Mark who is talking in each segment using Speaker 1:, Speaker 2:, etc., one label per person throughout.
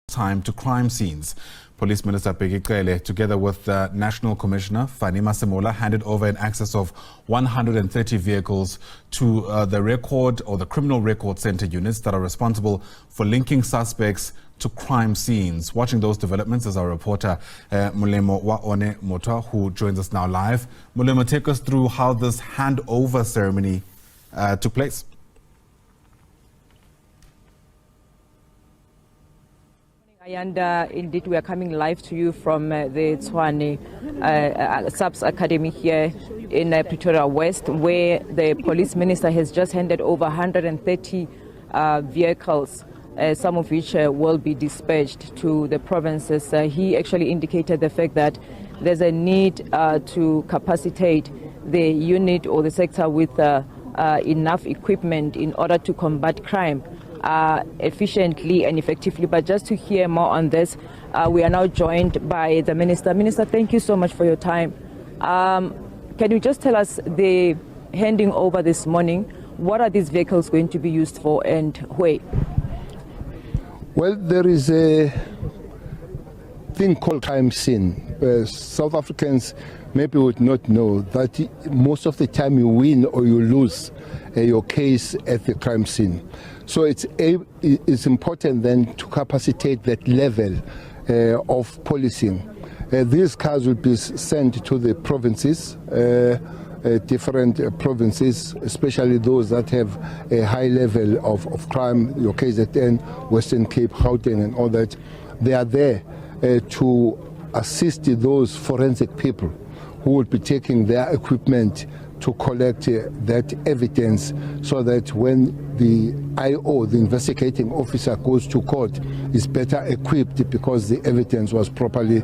Speaker 1: time to crime scenes. Police Minister Cele, together with the National Commissioner Fani Masemola, handed over in excess of 130 vehicles to the record or the criminal record center units that are responsible for linking suspects to crime scenes. Watching those developments is our reporter Mulemo Waone Motwa, who joins us now live. Mulemo, take us through how this handover ceremony took place.
Speaker 2: And indeed, we are coming live to you from the Tshwane Subs Academy here in Pretoria West, where the police minister has just handed over 130 vehicles, some of which will be dispatched to the provinces. He actually indicated the fact that there's a need to capacitate the unit or the sector with enough equipment in order to combat crime efficiently and effectively. But just to hear more on this, we are now joined by the minister. Minister, thank you so much for your time. Can you just tell us the handing over this morning? What are these vehicles going to be used for and where?
Speaker 3: Well, there is a thing called crime scene. South Africans maybe would not know that most of the time you win or you lose your case at the crime scene. So it's important then to capacitate that level of policing. These cars will be sent to the provinces, different provinces, especially those that have a high level of crime, your KZN, Western Cape, Gauteng and all that. They are there to assist those forensic people who will be taking their equipment to collect that evidence, so that when the IO, the investigating officer, goes to court, is better equipped because the evidence was properly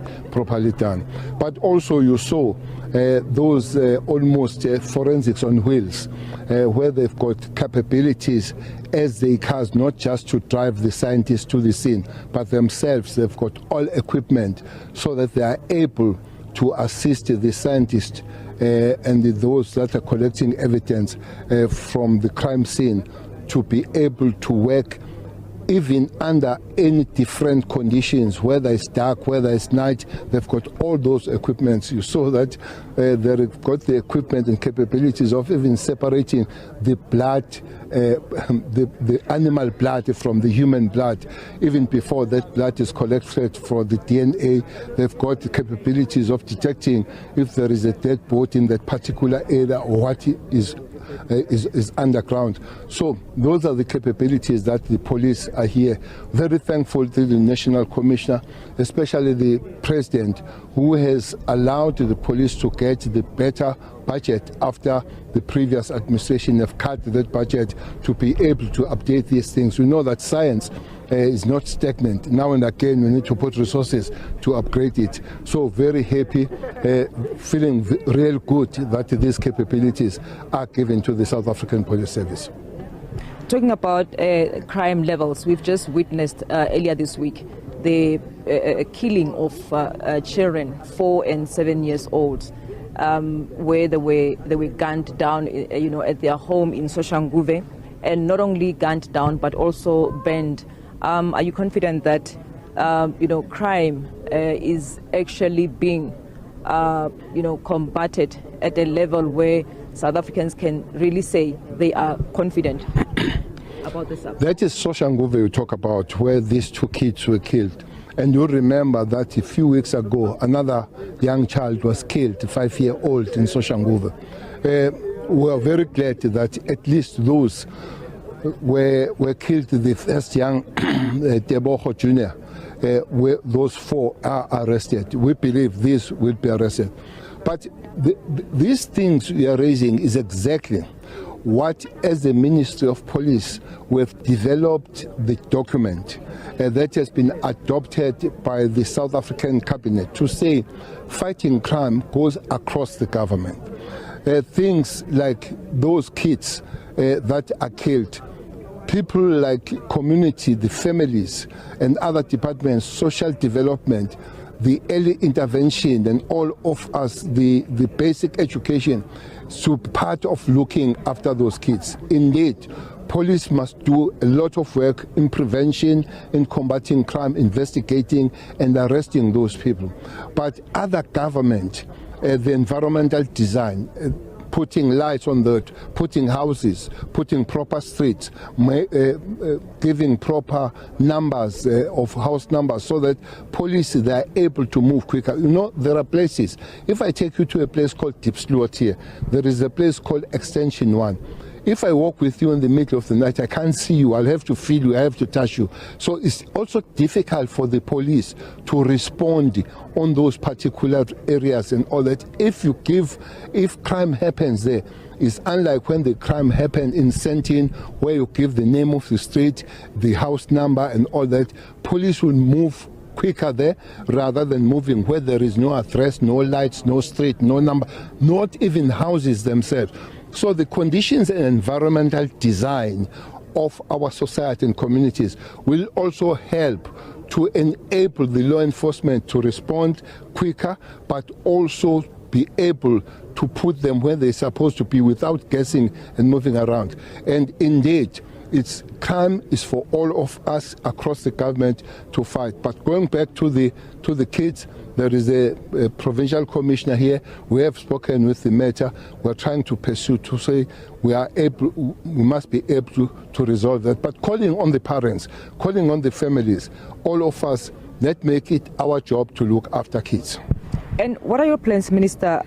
Speaker 3: done. But also you saw those almost forensics on wheels, where they've got capabilities as they cars, not just to drive the scientists to the scene, but themselves they've got all equipment so that they are able to assist the scientists and those that are collecting evidence from the crime scene to be able to work even under any different conditions, whether it's dark, whether it's night. They've got all those equipments. You saw that they've got the equipment and capabilities of even separating the blood, the animal blood from the human blood. Even before that blood is collected for the DNA, they've got the capabilities of detecting if there is a dead body in that particular area or what is underground. So those are the capabilities that the police are here. Very thankful to the National Commissioner, especially the President, who has allowed the police to get the better budget after the previous administration have cut that budget to be able to update these things. We know that science is not stagnant. Now and again we need to put resources to upgrade it. So very happy, feeling real good that these capabilities are given to the South African Police Service.
Speaker 2: Talking about crime levels, we've just witnessed earlier this week the killing of children 4 and 7 years old, where they were gunned down, at their home in Soshanguve, and not only gunned down but also burned. Are you confident that crime is actually being combated at a level where South Africans can really say they are confident about this?
Speaker 3: That is Soshanguve you talk about, where these 2 kids were killed. And you remember that a few weeks ago another young child was killed, a 5-year-old in Soshanguve. We are very glad that at least those were killed. The first young Teboho Jr., those 4 are arrested. We believe these will be arrested. But these things we are raising is exactly what, as the Ministry of Police, we have developed the document that has been adopted by the South African Cabinet to say fighting crime goes across the government. Things like those kids that are killed, people like community, the families and other departments, social development, the early intervention and all of us, the basic education, so part of looking after those kids. Indeed, police must do a lot of work in prevention, in combating crime, investigating and arresting those people. But other government, the environmental design, putting lights on the, putting houses, putting proper streets, giving proper numbers of house numbers so that police, they are able to move quicker. You know, there are places. If I take you to a place called Dipsloot here, there is a place called Extension 1. If I walk with you in the middle of the night, I can't see you. I'll have to feel you. I have to touch you. So it's also difficult for the police to respond on those particular areas and all that. If crime happens there, it's unlike when the crime happened in Sentin, where you give the name of the street, the house number and all that. Police will move quicker there rather than moving where there is no address, no lights, no street, no number, not even houses themselves. So the conditions and environmental design of our society and communities will also help to enable the law enforcement to respond quicker, but also be able to put them where they're supposed to be without guessing and moving around. And indeed, crime is for all of us across the government to fight. But going back to the kids, there is a provincial commissioner here. We have spoken with the matter. We're trying to pursue to say we must be able to resolve that. But calling on the parents, calling on the families, all of us, let's make it our job to look after kids.
Speaker 2: And what are your plans, Minister,